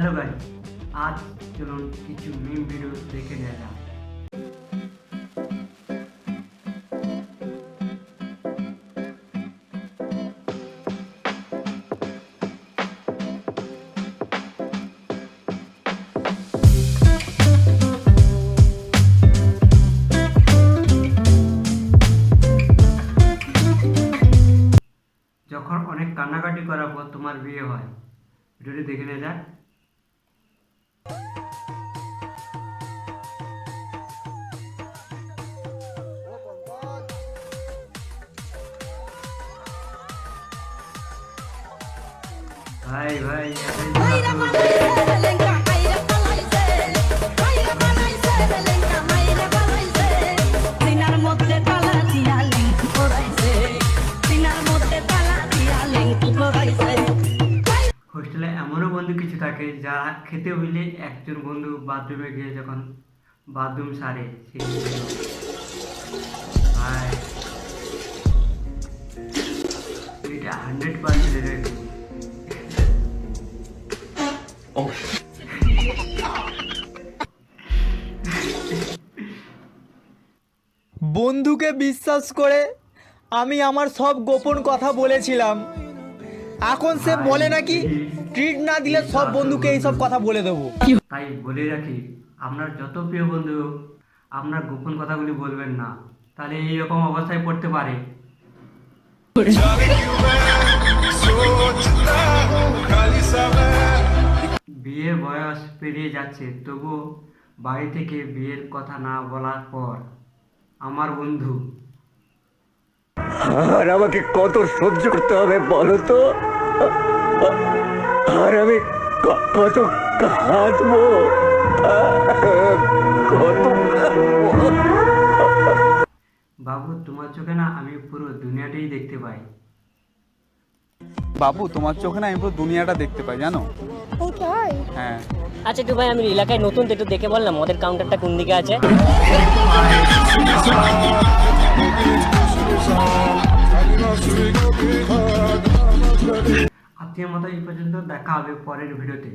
Hello guys, আজ চলুন কিছু মিম ভিডিও দেখে নেওয়া যাক। যখন অনেক কান্নাকাটি করার পর তোমার বিয়ে হয়, ভিডিওটি দেখে নেওয়া যাক। ভাই ভাই হোস্টেলে এমনও বন্ধু কিছু থাকে যারা খেতে হইলে একজন বন্ধু বাথরুমে গিয়ে যখন বাথরুম সারে ভাই এটা 100% বন্ধুকে বিশ্বাস করে আমি আমার সব গোপন কথা বলেছিলাম। এখন সে বলে নাকি ট্রিট না দিলে সব বন্ধুকে এইসব কথা বলে দেবো। তাই বলে রাখি, আপনার যত প্রিয় বন্ধু আপনার গোপন কথাগুলি বলবেন না, তাহলে এইরকম অবস্থায় পড়তে পারে। বিয়ের বয়স পেরিয়ে যাচ্ছে, তবু বাড়ি থেকে বিয়ের কথা না বলার পর আমার বন্ধু আর আমাকে কত সহ্য করতে হবে বলো তো? আর আমি কত কাঁদবো, কত বাবু তোমার চোখে না আমি পুরো দুনিয়াটাই দেখতে পাই। বাবু তোমার চোখে না আমি পুরো দুনিয়াটা দেখতে পাই, জানো? হ্যাঁ। আচ্ছা একটু ভাই, আমি এলাকায় নতুন তো একটু দেখে বললাম মদের কাউন্টারটা কোন দিকে আছে। আজকের মতো এই পর্যন্ত, দেখা হবে পরের ভিডিওতে।